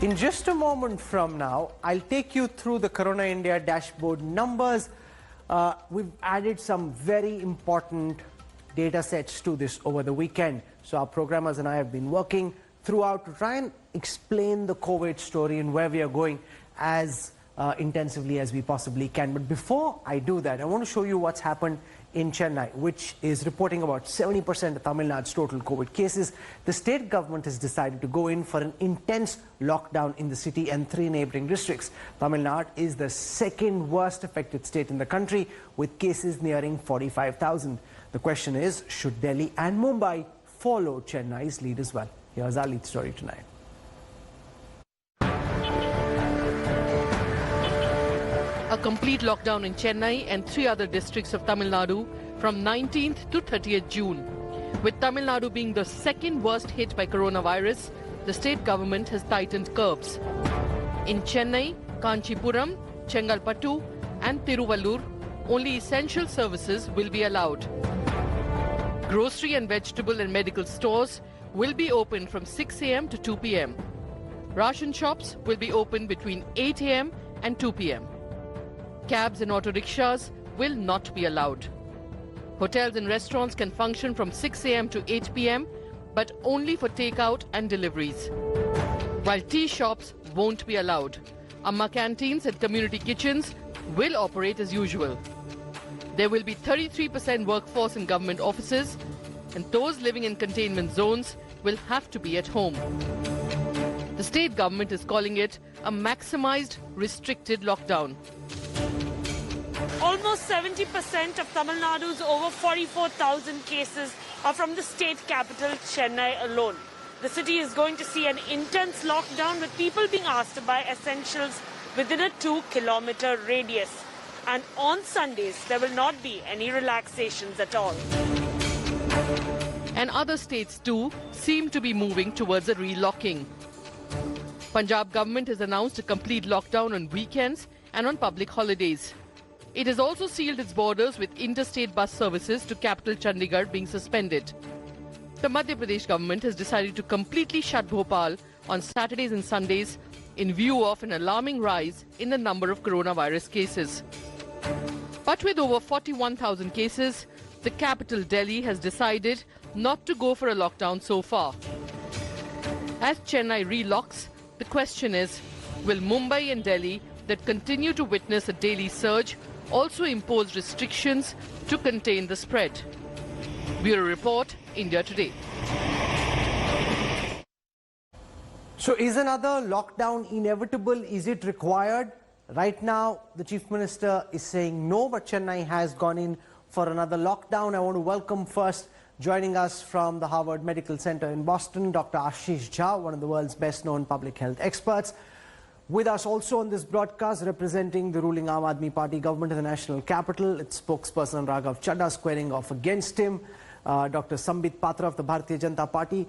In just a moment from now, I'll take you through the Corona India dashboard numbers. We've added some very important data sets to this over the weekend. So our programmers and I have been working throughout to try and explain the COVID story and where we are going as intensively as we possibly can. But before I do that, I want to show you what's happened in Chennai, which is reporting about 70% of Tamil Nadu's total COVID cases. The state government has decided to go in for an intense lockdown in the city and 3 neighbouring districts. Tamil Nadu is the second worst affected state in the country, with cases nearing 45,000. The question is, should Delhi and Mumbai follow Chennai's lead as well? Here's our lead story tonight. A complete lockdown in Chennai and 3 other districts of Tamil Nadu from 19th to 30th June. With Tamil Nadu being the second worst hit by coronavirus, the state government has tightened curbs. In Chennai, Kanchipuram, Chengalpattu and Tiruvallur, only essential services will be allowed. Grocery and vegetable and medical stores will be open from 6 a.m. to 2 p.m. Ration shops will be open between 8 a.m. and 2 p.m. Cabs and autorickshaws will not be allowed. Hotels and restaurants can function from 6 a.m. to 8 p.m. but only for takeout and deliveries. While tea shops won't be allowed. Amma canteens and community kitchens will operate as usual. There will be 33% workforce in government offices, and those living in containment zones will have to be at home. The state government is calling it a maximized restricted lockdown. Almost 70% of Tamil Nadu's over 44,000 cases are from the state capital, Chennai alone. The city is going to see an intense lockdown with people being asked to buy essentials within a 2-kilometer radius. And on Sundays, there will not be any relaxations at all. And other states too seem to be moving towards a relocking. Punjab government has announced a complete lockdown on weekends and on public holidays. It has also sealed its borders with interstate bus services to capital Chandigarh being suspended. The Madhya Pradesh government has decided to completely shut Bhopal on Saturdays and Sundays in view of an alarming rise in the number of coronavirus cases. But with over 41,000 cases, the capital Delhi has decided not to go for a lockdown so far. As Chennai relocks, the question is, will Mumbai and Delhi that continue to witness a daily surge also impose restrictions to contain the spread? Bureau Report, India Today. So is another lockdown inevitable? Is it required? Right now, the Chief Minister is saying no, but Chennai has gone in for another lockdown. I want to welcome first, joining us from the Harvard Medical Center in Boston, Dr. Asish Jha, one of the world's best-known public health experts. With us also on this broadcast, representing the ruling Aam Aadmi Party government in the national capital, its spokesperson Raghav Chaddha squaring off against him, Dr. Sambit Patra of the Bharatiya Janata Party.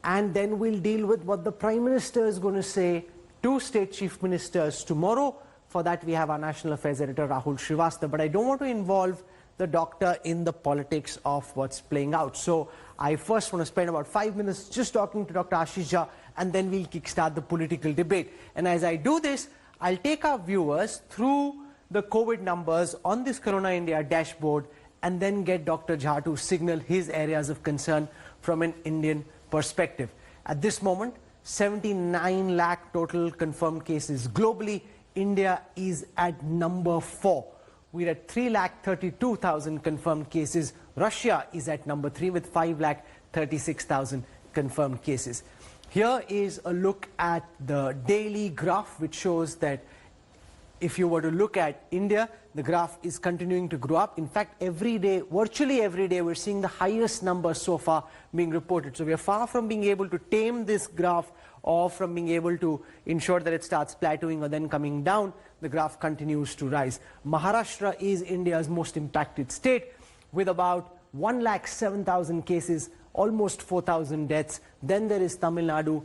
And then we'll deal with what the Prime Minister is going to say to state chief ministers tomorrow. For that, we have our national affairs editor Rahul Srivastava. But I don't want to involve the doctor in the politics of what's playing out. So I first want to spend about 5 minutes just talking to Dr. Asish Jha, and then we'll kickstart the political debate. And as I do this, I'll take our viewers through the COVID numbers on this Corona India dashboard and then get Dr. Jha to signal his areas of concern from an Indian perspective. At this moment, 79 lakh total confirmed cases globally. India is at number 4. We're at 3,32,000 confirmed cases. Russia is at number 3 with 5,36,000 confirmed cases. Here is a look at the daily graph, which shows that if you were to look at India, the graph is continuing to grow up. In fact, every day, virtually every day, we're seeing the highest numbers so far being reported. So we are far from being able to tame this graph or from being able to ensure that it starts plateauing or then coming down. The graph continues to rise. Maharashtra is India's most impacted state with about 1,07,000 cases, almost 4,000 deaths. Then there is Tamil Nadu,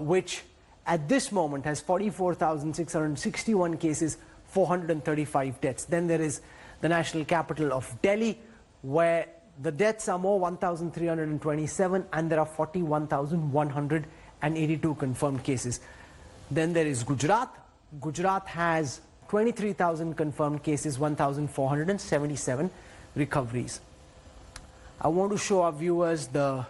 which at this moment has 44,661 cases, 435 deaths. Then there is the national capital of Delhi, where the deaths are more, 1,327, and there are 41,182 confirmed cases. Then there is Gujarat. Gujarat has 23,000 confirmed cases, 1,477 recoveries. I want to show our viewers the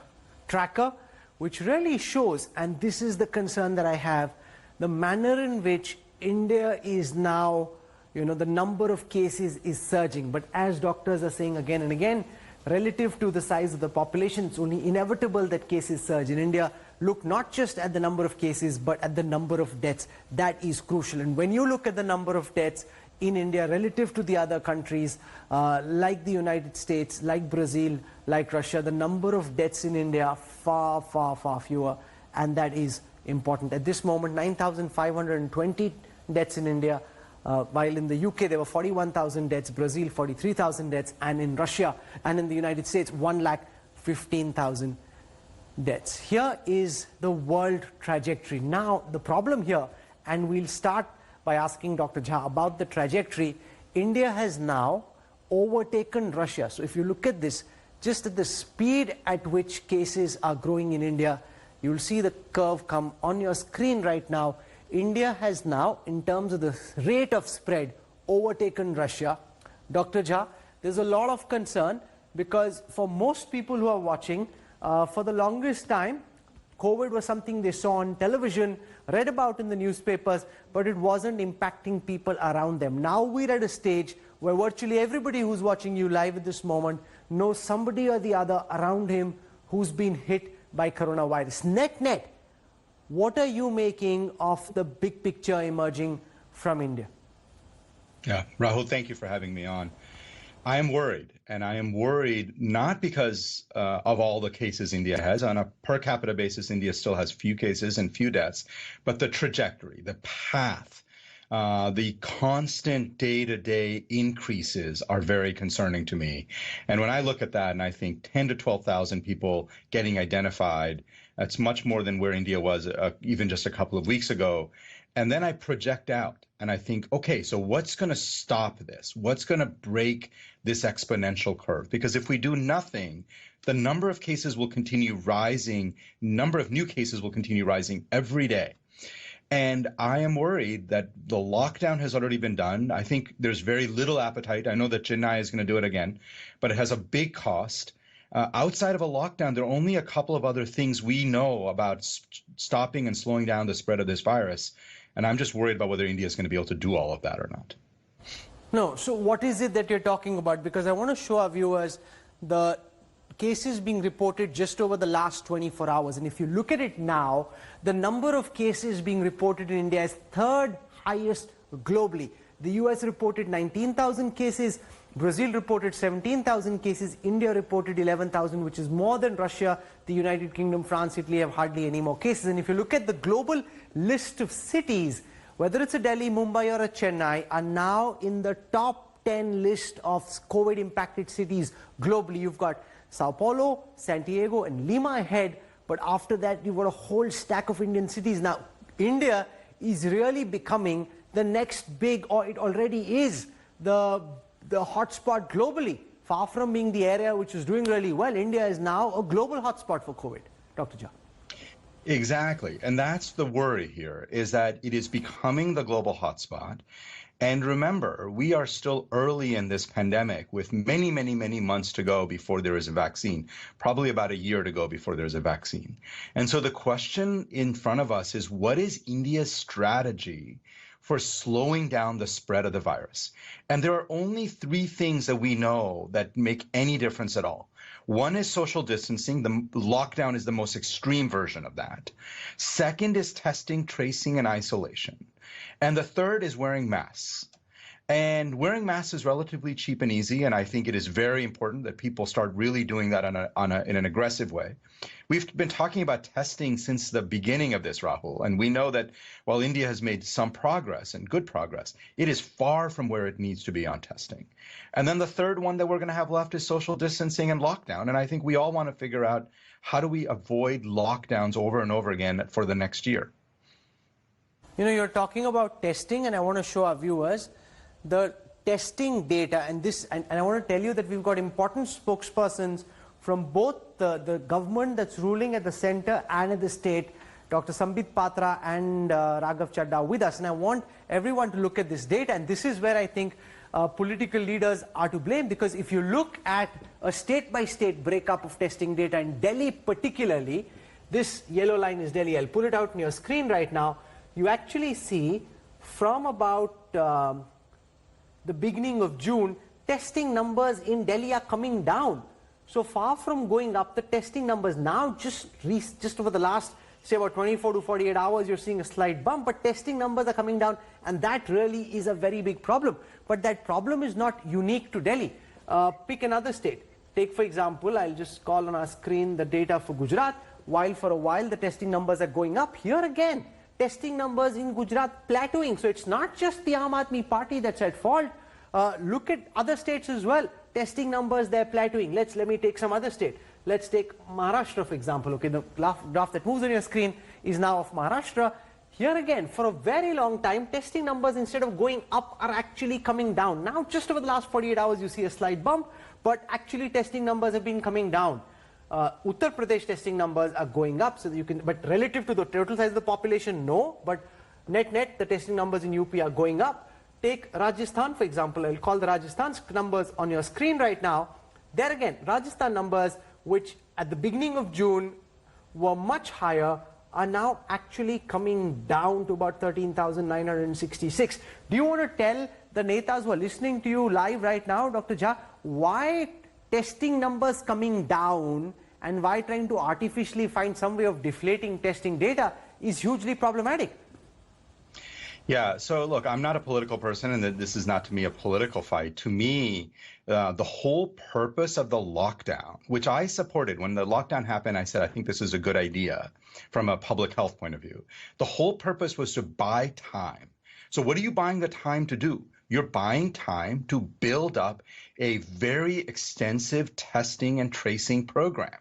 tracker, which really shows, and this is the concern that I have, the manner in which India is now, the number of cases is surging. But as doctors are saying again and again, relative to the size of the population, it's only inevitable that cases surge. In India, look not just at the number of cases, but at the number of deaths. That is crucial. And when you look at the number of deaths in India relative to the other countries, like the United States, like Brazil, like Russia, the number of deaths in India are far, far, far fewer. And that is important. At this moment, 9,520 deaths in India, while in the UK there were 41,000 deaths, Brazil 43,000 deaths, and in Russia and in the United States 1,15,000 deaths. Here is the world trajectory. Now the problem here, and we'll start by asking Dr. Jha about the trajectory. India has now overtaken Russia. So if you look at this, just at the speed at which cases are growing in India, you'll see the curve come on your screen right now. India has now, in terms of the rate of spread, overtaken Russia. Dr. Jha, there's a lot of concern because for most people who are watching, for the longest time, COVID was something they saw on television, read about in the newspapers, but it wasn't impacting people around them. Now we're at a stage where virtually everybody who's watching you live at this moment knows somebody or the other around him who's been hit by coronavirus. Net, what are you making of the big picture emerging from India? Yeah, Rahul, thank you for having me on. I am worried, and I am worried not because of all the cases India has. On a per capita basis, India still has few cases and few deaths, but the trajectory, the path, the constant day-to-day increases are very concerning to me. And when I look at that and I think 10 to 12,000 people getting identified, that's much more than where India was even just a couple of weeks ago. And then I project out and I think, okay, so what's going to stop this? What's going to break this exponential curve? Because if we do nothing, the number of cases will continue rising, number of new cases will continue rising every day. And I am worried that the lockdown has already been done. I think there's very little appetite. I know that Chennai is going to do it again, but it has a big cost. Outside of a lockdown, there are only a couple of other things we know about stopping and slowing down the spread of this virus. And I'm just worried about whether India is going to be able to do all of that or not. No, so what is it that you're talking about? Because I want to show our viewers the cases being reported just over the last 24 hours. And if you look at it now, the number of cases being reported in India is third highest globally. The US reported 19,000 cases, Brazil reported 17,000 cases, India reported 11,000, which is more than Russia, the United Kingdom, France, Italy have hardly any more cases. And if you look at the global list of cities, whether it's a Delhi, Mumbai or a Chennai, are now in the top 10 list of COVID impacted cities globally. You've got Sao Paulo, Santiago and Lima ahead, but after that you've got a whole stack of Indian cities. Now, India is really becoming the next big, or it already is, the hotspot globally. Far from being the area which is doing really well, India is now a global hotspot for COVID. Dr. Jha. Exactly. And that's the worry here, is that it is becoming the global hotspot. And remember, we are still early in this pandemic with many, many, many months to go before there is a vaccine, probably about a year to go before there's a vaccine. And so the question in front of us is, what is India's strategy for slowing down the spread of the virus? And there are only three things that we know that make any difference at all. One is social distancing. The lockdown is the most extreme version of that. Second is testing, tracing, and isolation. And the third is wearing masks. And wearing masks is relatively cheap and easy, and I think it is very important that people start really doing that in an aggressive way. We've been talking about testing since the beginning of this, Rahul, and we know that while India has made some progress and good progress, it is far from where it needs to be on testing. And then the third one that we're going to have left is social distancing and lockdown, and I think we all want to figure out how do we avoid lockdowns over and over again for the next year. You know, you're talking about testing, and I want to show our viewers the testing data, and I want to tell you that we've got important spokespersons from both the government that's ruling at the center and at the state Dr. Sambit Patra and Raghav Chaddha with us. And I want everyone to look at this data. And this is where I think political leaders are to blame, because if you look at a state-by-state breakup of testing data in Delhi particularly, this yellow line is Delhi. I'll pull it out on your screen right now. You actually see from about the beginning of June, testing numbers in Delhi are coming down. So far from going up, the testing numbers now just over the last, say, about 24 to 48 hours, you're seeing a slight bump, but testing numbers are coming down, and that really is a very big problem. But that problem is not unique to Delhi. Pick another state. Take, for example, I'll just call on our screen the data for Gujarat. While for a while the testing numbers are going up, here again, testing numbers in Gujarat plateauing. So it's not just the Aam Aadmi Party that's at fault. Look at other states as well. Testing numbers, they're plateauing. Let me take some other state. Let's take Maharashtra, for example. Okay, the graph that moves on your screen is now of Maharashtra. Here again, for a very long time, testing numbers, instead of going up, are actually coming down. Now, just over the last 48 hours, you see a slight bump, but actually testing numbers have been coming down. Uttar Pradesh testing numbers are going up, so that you can, but relative to the total size of the population, no. But net, the testing numbers in UP are going up. Take Rajasthan, for example. I'll call the Rajasthan numbers on your screen right now. There again, Rajasthan numbers, which at the beginning of June were much higher, are now actually coming down to about 13,966. Do you want to tell the netas who are listening to you live right now, Dr. Jha, why testing numbers coming down and why trying to artificially find some way of deflating testing data is hugely problematic? Yeah, so look, I'm not a political person, and this is not to me a political fight. To me, the whole purpose of the lockdown, which I supported when the lockdown happened, I said, I think this is a good idea from a public health point of view. The whole purpose was to buy time. So what are you buying the time to do? You're buying time to build up a very extensive testing and tracing program.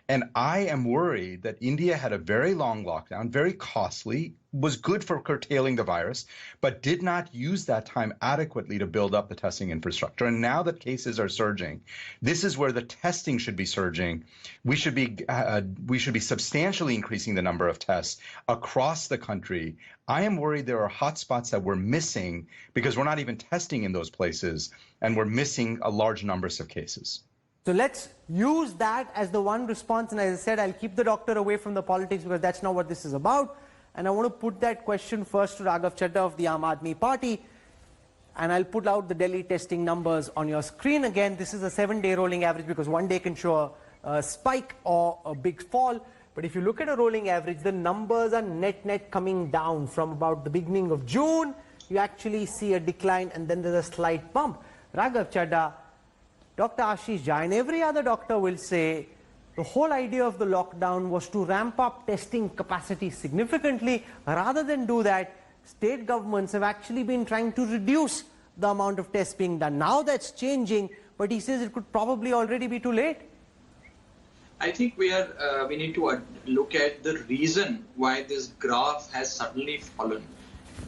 And I am worried that India had a very long lockdown, very costly, was good for curtailing the virus, but did not use that time adequately to build up the testing infrastructure. And now that cases are surging, this is where the testing should be surging. We should be substantially increasing the number of tests across the country. I am worried there are hotspots that we're missing because we're not even testing in those places, and we're missing a large numbers of cases. So let's use that as the one response, and as I said, I'll keep the doctor away from the politics because that's not what this is about. And I want to put that question first to Raghav Chaddha of the Aam Aadmi Party, and I'll put out the Delhi testing numbers on your screen again. This is a 7-day rolling average because one day can show a spike or a big fall. But if you look at a rolling average, the numbers are net coming down from about the beginning of June. You actually see a decline, and then there's a slight bump. Raghav Chaddha, Dr. Asish Jha and every other doctor will say the whole idea of the lockdown was to ramp up testing capacity significantly. Rather than do that, state governments have actually been trying to reduce the amount of tests being done. Now that's changing, but he says it could probably already be too late. I think we need to look at the reason why this graph has suddenly fallen.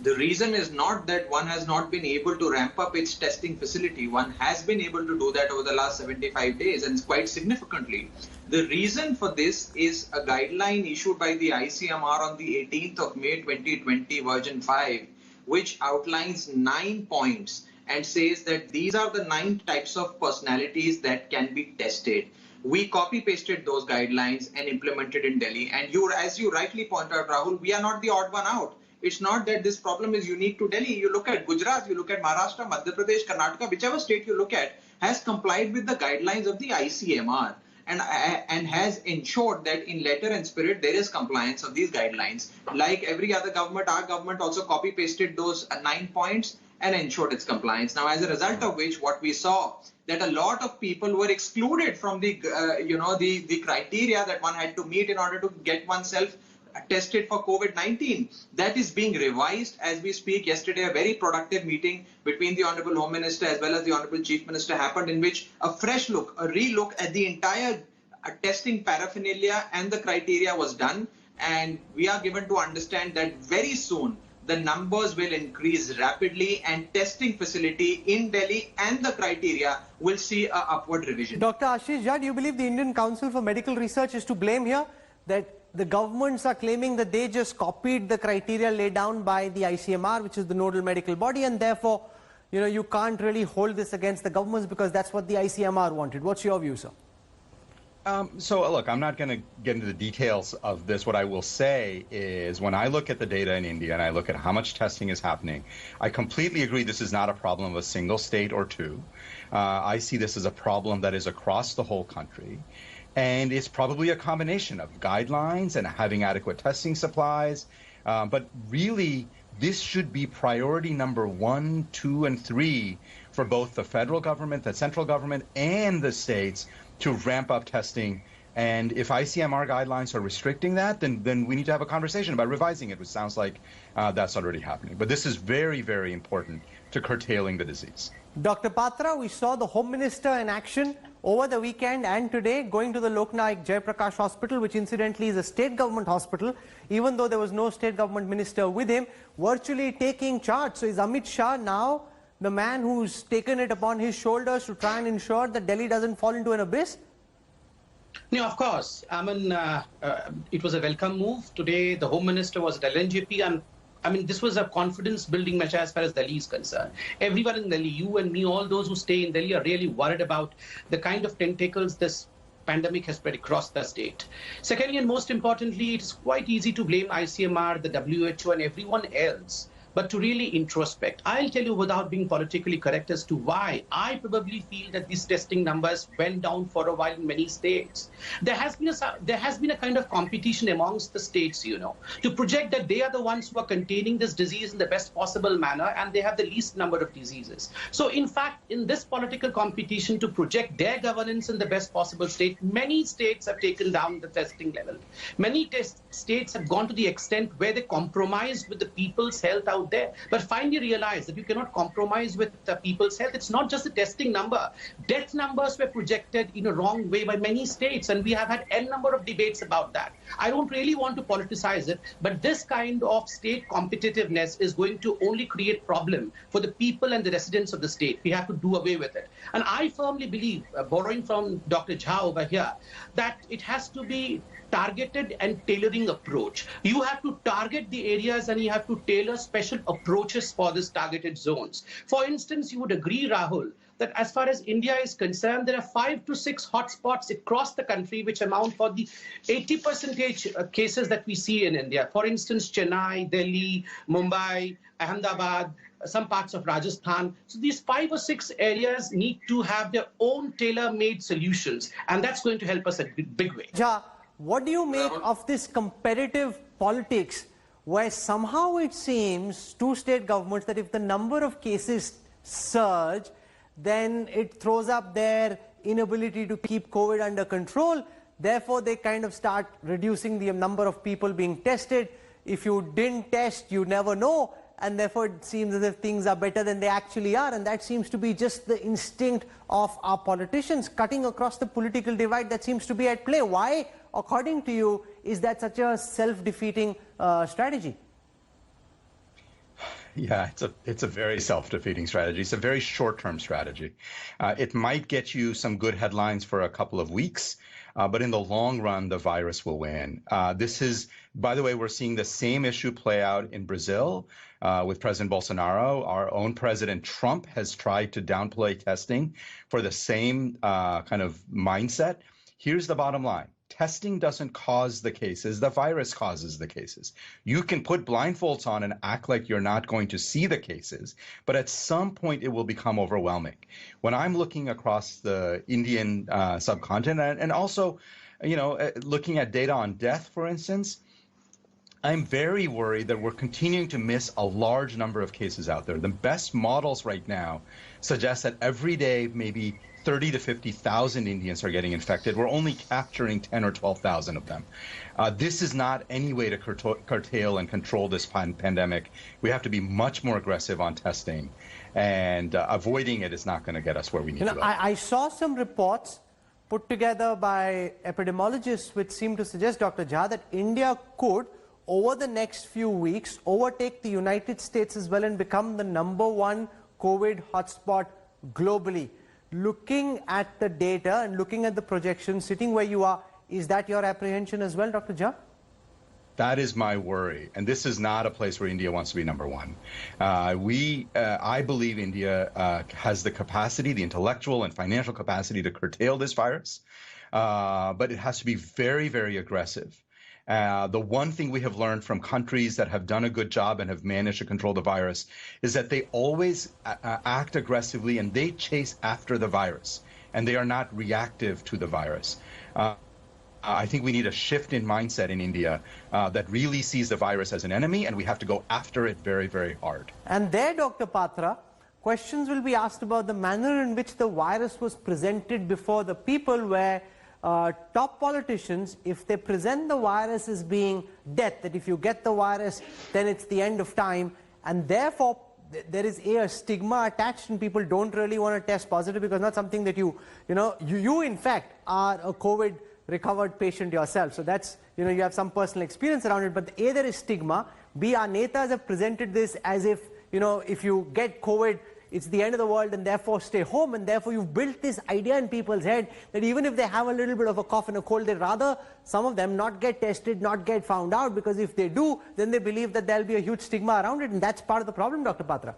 The reason is not that one has not been able to ramp up its testing facility. One has been able to do that over the last 75 days, and quite significantly. The reason for this is a guideline issued by the ICMR on the 18th of May 2020, version 5, which outlines 9 points and says that these are the 9 types of personalities that can be tested. We copy-pasted those guidelines and implemented in Delhi. And as you rightly point out, Rahul, we are not the odd one out. It's not that this problem is unique to Delhi. You look at Gujarat, you look at Maharashtra, Madhya Pradesh, Karnataka, whichever state you look at, has complied with the guidelines of the ICMR and has ensured that in letter and spirit there is compliance of these guidelines. Like every other government, our government also copy-pasted those 9 points and ensured its compliance. Now, as a result of which, what we saw that a lot of people were excluded from the the criteria that one had to meet in order to get oneself tested for COVID-19. That is being revised as we speak. Yesterday, a very productive meeting between the Honorable Home Minister as well as the Honorable Chief Minister happened, in which a fresh look, a relook at the entire testing paraphernalia and the criteria was done. And we are given to understand that very soon the numbers will increase rapidly, and testing facility in Delhi and the criteria will see an upward revision. Dr. Asish Jha, do you believe the Indian Council for Medical Research is to blame here? That the governments are claiming that they just copied the criteria laid down by the ICMR, which is the nodal medical body, and therefore, you can't really hold this against the governments because that's what the ICMR wanted. What's your view, sir? So look, I'm not going to get into the details of this. What I will say is when I look at the data in India and I look at how much testing is happening, I completely agree this is not a problem of a single state or two. I see this as a problem that is across the whole country. And it's probably a combination of guidelines and having adequate testing supplies. But really, this should be priority number 1, 2, and 3 for both the federal government, the central government, and the states to ramp up testing. And if ICMR guidelines are restricting that, then we need to have a conversation about revising it, which sounds like that's already happening. But this is very, very important to curtailing the disease. Dr. Patra, we saw the Home Minister in action over the weekend and today going to the Loknaik Jayaprakash Hospital, which incidentally is a state government hospital, even though there was no state government minister with him, virtually taking charge. So is Amit Shah now the man who's taken it upon his shoulders to try and ensure that Delhi doesn't fall into an abyss? No, of course. I mean, it was a welcome move. Today, the Home Minister was at LNJP, and I mean, this was a confidence-building measure as far as Delhi is concerned. Everyone in Delhi, you and me, all those who stay in Delhi are really worried about the kind of tentacles this pandemic has spread across the state. Secondly, and most importantly, it is quite easy to blame ICMR, the WHO, and everyone else, but to really introspect. I'll tell you without being politically correct as to why I probably feel that these testing numbers went down for a while in many states. There has been a kind of competition amongst the states, to project that they are the ones who are containing this disease in the best possible manner and they have the least number of diseases. So in fact, in this political competition to project their governance in the best possible state, many states have taken down the testing level. Many states have gone to the extent where they compromised with the people's health out there, but finally realized that you cannot compromise with the people's health. It's not just the testing number. Death numbers were projected in a wrong way by many states, and we have had n number of debates about that. I don't really want to politicize it, but this kind of state competitiveness is going to only create problem for the people and the residents of the state. We have to do away with it. And I firmly believe, borrowing from Dr. Jha over here, that it has to be targeted and tailoring approach. You have to target the areas and you have to tailor special approaches for these targeted zones. For instance, you would agree, Rahul, that as far as India is concerned, there are 5 to 6 hotspots across the country which amount for the 80% cases that we see in India. For instance, Chennai, Delhi, Mumbai, Ahmedabad, some parts of Rajasthan. So these 5 or 6 areas need to have their own tailor-made solutions, and that's going to help us a big way. Jha, what do you make of this competitive politics where somehow it seems to state governments that if the number of cases surge, then it throws up their inability to keep COVID under control. Therefore, they kind of start reducing the number of people being tested. If you didn't test, you never know. And therefore, it seems as if things are better than they actually are. And that seems to be just the instinct of our politicians cutting across the political divide that seems to be at play. Why, according to you, is that such a self-defeating strategy? Yeah, it's a very self-defeating strategy. It's a very short-term strategy. It might get you some good headlines for a couple of weeks, but in the long run, the virus will win. This is, by the way, we're seeing the same issue play out in Brazil with President Bolsonaro. Our own President Trump has tried to downplay testing for the same kind of mindset. Here's the bottom line. Testing doesn't cause the cases, the virus causes the cases. You can put blindfolds on and act like you're not going to see the cases, but at some point it will become overwhelming. When I'm looking across the Indian subcontinent and also, looking at data on death, for instance, I'm very worried that we're continuing to miss a large number of cases out there. The best models right now suggest that every day maybe 30 to 50,000 Indians are getting infected. We're only capturing 10 or 12,000 of them. This is not any way to curtail and control this pandemic. We have to be much more aggressive on testing, and avoiding it is not going to get us where we need to go. I saw some reports put together by epidemiologists which seem to suggest, Dr. Jha, that India could, over the next few weeks, overtake the United States as well and become the #1 COVID hotspot globally. Looking at the data and looking at the projections, sitting where you are, is that your apprehension as well, Dr. Jha? That is my worry. And this is not a place where India wants to be number one. I believe India has the capacity, the intellectual and financial capacity to curtail this virus, but it has to be very, very aggressive. The one thing we have learned from countries that have done a good job and have managed to control the virus is that they always act aggressively and they chase after the virus, and they are not reactive to the virus. I think we need a shift in mindset in India that really sees the virus as an enemy, and we have to go after it very, very hard. And there, Dr. Patra, questions will be asked about the manner in which the virus was presented before the people, where top politicians, if they present the virus as being death, that if you get the virus, then it's the end of time, and therefore there is a stigma attached and people don't really want to test positive because not something that you in fact are a COVID recovered patient yourself. So that's, you have some personal experience around it, but A, there is stigma. B, our netas have presented this as if, if you get COVID, it's the end of the world and therefore stay home, and therefore you've built this idea in people's head that even if they have a little bit of a cough and a cold, they'd rather, some of them, not get tested, not get found out, because if they do, then they believe that there'll be a huge stigma around it, and that's part of the problem, Dr. Patra.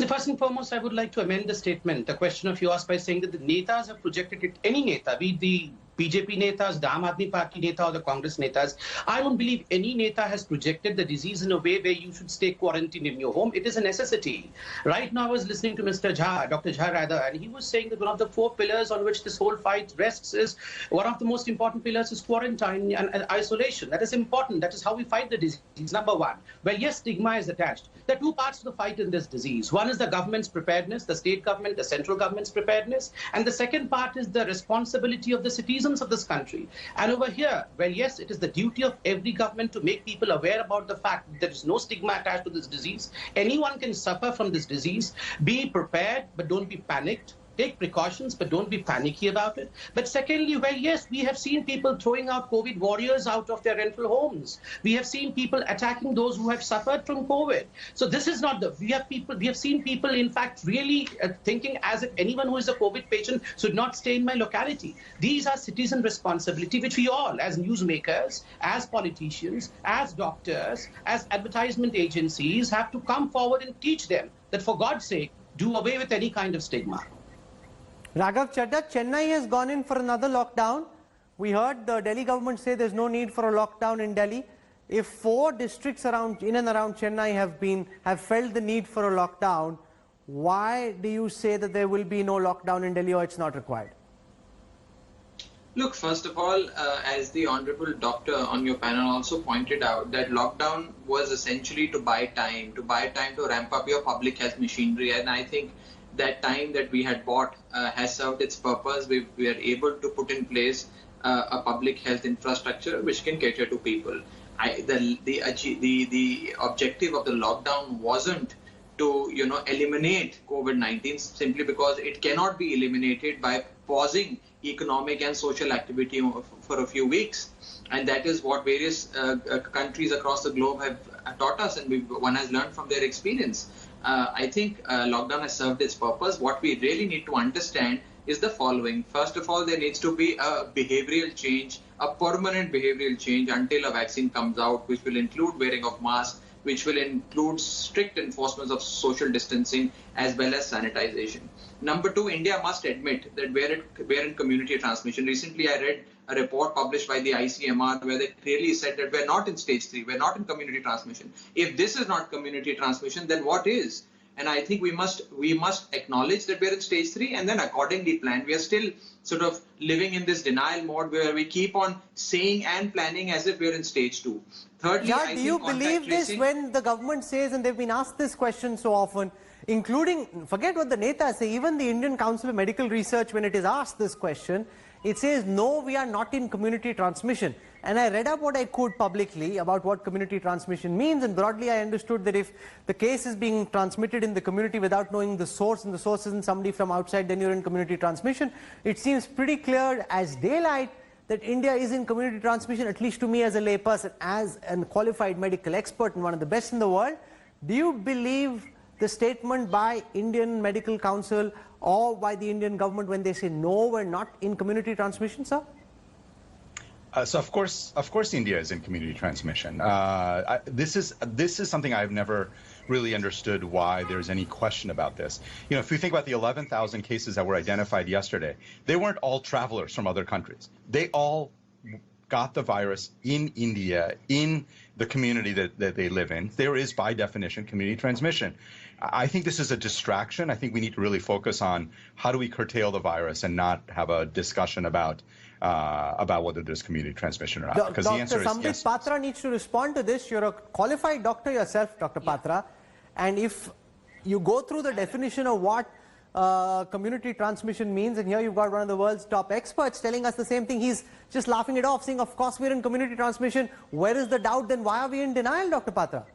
First and foremost, I would like to amend the statement, the question of yours, by saying that the netas have projected it, any neta, be it the BJP netas, the Aam Aadmi Party neta or the Congress netas. I don't believe any neta has projected the disease in a way where you should stay quarantined in your home. It is a necessity. Right now I was listening to Mr. Jha, Dr. Jha rather, and he was saying that one of the 4 pillars on which this whole fight rests is, one of the most important pillars is quarantine and isolation. That is important. That is how we fight the disease, number one. Well, yes, stigma is attached. There are 2 parts to the fight in this disease. One is the government's preparedness, the state government, the central government's preparedness. And the second part is the responsibility of the citizens of this country. And over here, well, yes, it is the duty of every government to make people aware about the fact that there is no stigma attached to this disease. Anyone can suffer from this disease. Be prepared, but don't be panicked. Take precautions, but don't be panicky about it. But secondly, well, yes, we have seen people throwing out COVID warriors out of their rental homes. We have seen people attacking those who have suffered from COVID. So this is not we have seen people, in fact, really thinking as if anyone who is a COVID patient should not stay in my locality. These are citizen responsibility, which we all, as newsmakers, as politicians, as doctors, as advertisement agencies, have to come forward and teach them that, for God's sake, do away with any kind of stigma. Raghav Chaddha, Chennai has gone in for another lockdown. We heard the Delhi government say there's no need for a lockdown in Delhi. If 4 districts in and around Chennai have felt the need for a lockdown, why do you say that there will be no lockdown in Delhi, or it's not required? Look, first of all, as the Honorable Doctor on your panel also pointed out, that lockdown was essentially to buy time to ramp up your public health machinery. And I think that time that we had bought has served its purpose. We are able to put in place a public health infrastructure which can cater to people. The objective of the lockdown wasn't to eliminate COVID-19, simply because it cannot be eliminated by pausing economic and social activity for a few weeks. And that is what various countries across the globe have taught us, and one has learned from their experience. I think lockdown has served its purpose. What we really need to understand is the following. First of all, there needs to be a behavioral change, a permanent behavioral change until a vaccine comes out, which will include wearing of masks, which will include strict enforcement of social distancing as well as sanitization. Number 2, India must admit that we're in community transmission. Recently, I read a report published by the ICMR where they clearly said that we're not in stage 3, we're not in community transmission. If this is not community transmission, then what is? And I think we must acknowledge that we're in stage 3 and then accordingly plan. We are still sort of living in this denial mode where we keep on saying and planning as if we're in stage 2. Thirdly, do you believe this when the government says, and they've been asked this question so often, including, forget what the netas say, even the Indian Council of Medical Research, when it is asked this question, it says, no, we are not in community transmission. And I read up what I could publicly about what community transmission means, and broadly I understood that if the case is being transmitted in the community without knowing the source, and the source isn't somebody from outside, then you're in community transmission. It seems pretty clear as daylight that India is in community transmission, at least to me as a layperson, as a qualified medical expert and one of the best in the world. Do you believe the statement by Indian Medical Council or by the Indian government when they say, no, we're not in community transmission, sir? So of course, India is in community transmission. This is something I've never really understood why there's any question about this. You know, if you think about the 11,000 cases that were identified yesterday, they weren't all travelers from other countries. They all got the virus in India, in the community that they live in. There is, by definition, community transmission. I think this is a distraction. I think we need to really focus on how do we curtail the virus and not have a discussion about whether there's community transmission or not. Because the answer is Sambit yes. Patra needs to respond to this. You're a qualified doctor yourself, Dr. Patra, and if you go through the definition of what community transmission means, and here you've got one of the world's top experts telling us the same thing. He's just laughing it off, saying, of course we're in community transmission. Where is the doubt? Then why are we in denial, Dr. Patra?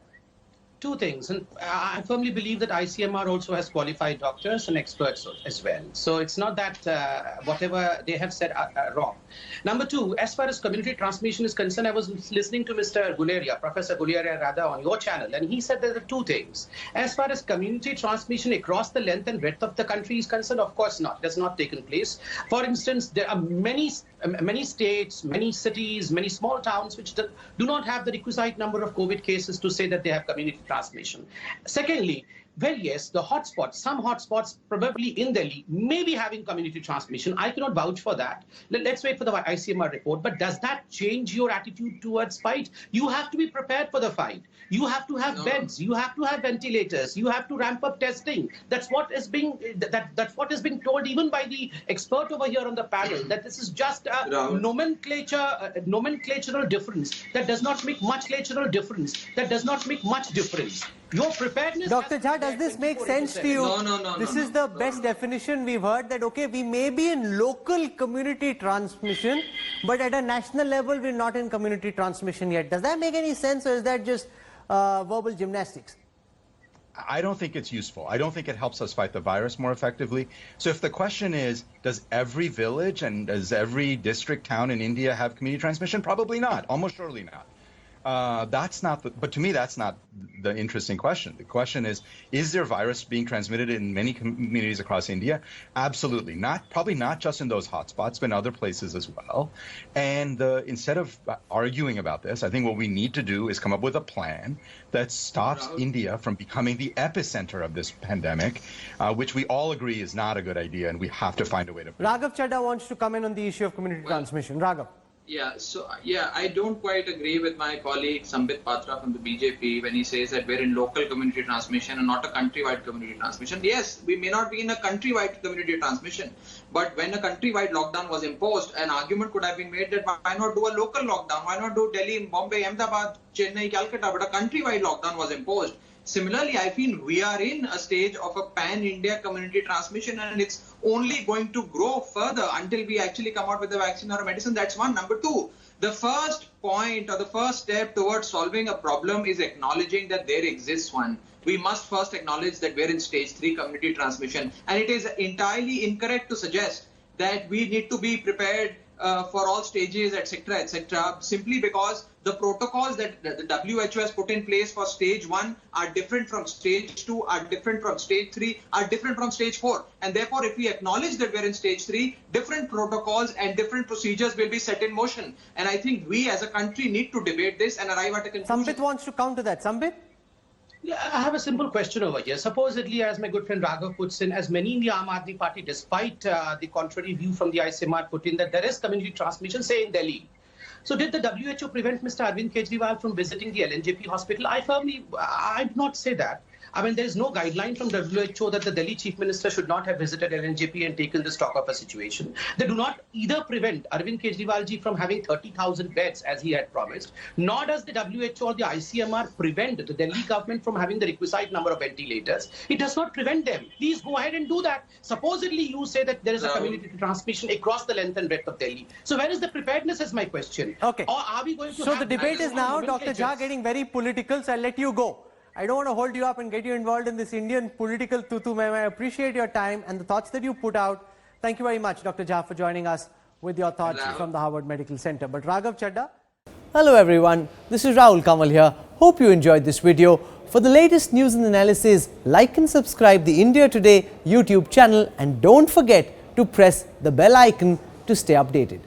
Two things, and I firmly believe that ICMR also has qualified doctors and experts as well. So it's not that whatever they have said are wrong. Number two, as far as community transmission is concerned, I was listening to Mr. Guleria, Professor Guleria rather, on your channel, and he said there are two things. As far as community transmission across the length and breadth of the country is concerned, of course not. It has not taken place. For instance, there are many states, many cities, many small towns which do not have the requisite number of COVID cases to say that they have community transmission. Secondly, well, yes, the hotspots, some hotspots probably in Delhi may be having community transmission. I cannot vouch for that. Let's wait for the ICMR report. But does that change your attitude towards fight? You have to be prepared for the fight. You have to have beds. You have to have ventilators. You have to ramp up testing. That's what is being told even by the expert over here on the panel, that this is just a nomenclatural difference that does not make much difference. That does not make much difference. Your preparedness. Dr. Jha, does this make sense to you? No. This is the best definition we've heard, that, okay, we may be in local community transmission, but at a national level, we're not in community transmission yet. Does that make any sense, or is that just verbal gymnastics? I don't think it's useful. I don't think it helps us fight the virus more effectively. So if the question is, does every village and does every district, town in India have community transmission? Probably not. Almost surely not. But to me, that's not the interesting question. The question is there virus being transmitted in many communities across India? Absolutely. Probably not just in those hotspots, but in other places as well. And instead of arguing about this, I think what we need to do is come up with a plan that stops India from becoming the epicenter of this pandemic, which we all agree is not a good idea, and we have to find a way to. Raghav Chaddha wants to come in on the issue of community transmission. Raghav. I don't quite agree with my colleague Sambit Patra from the BJP when he says that we're in local community transmission and not a countrywide community transmission. Yes, we may not be in a countrywide community transmission, but when a countrywide lockdown was imposed, an argument could have been made that why not do a local lockdown? Why not do Delhi, Bombay, Ahmedabad, Chennai, Calcutta? But a countrywide lockdown was imposed. Similarly, I feel we are in a stage of a pan-India community transmission, and it's only going to grow further until we actually come out with a vaccine or a medicine. That's one. Number two, the first point or the first step towards solving a problem is acknowledging that there exists one. We must first acknowledge that we're in stage 3 community transmission, and it is entirely incorrect to suggest that we need to be prepared for all stages, etc., simply because the protocols that the WHO has put in place for stage 1 are different from stage 2, are different from stage 3, are different from stage 4. And therefore, if we acknowledge that we're in stage 3, different protocols and different procedures will be set in motion. And I think we as a country need to debate this and arrive at a conclusion. Sambit wants to counter that. Sambit? Yeah, I have a simple question over here. Supposedly, as my good friend Raghav puts in, as many in the Aam Aadmi Party, despite the contrary view from the ICMR, put in that there is community transmission, say in Delhi. So did the WHO prevent Mr. Arvind Kejriwal from visiting the LNJP hospital? I do not say that. I mean, there is no guideline from WHO that the Delhi Chief Minister should not have visited LNJP and taken the stock of a situation. They do not either prevent Arvind Kejriwal ji from having 30,000 beds as he had promised, nor does the WHO or the ICMR prevent the Delhi government from having the requisite number of ventilators. It does not prevent them. Please go ahead and do that. Supposedly, you say that there is a community transmission across the length and breadth of Delhi. So where is the preparedness is my question. Okay. Or are we going to So the debate is now, Dr. Jha, getting very political, so I'll let you go. I don't want to hold you up and get you involved in this Indian political tutu-mem. I appreciate your time and the thoughts that you put out. Thank you very much, Dr. Jha, for joining us with your thoughts from the Harvard Medical Center. But Raghav Chaddha. Hello everyone, this is Rahul Kanwal here. Hope you enjoyed this video. For the latest news and analysis, like and subscribe the India Today YouTube channel, and don't forget to press the bell icon to stay updated.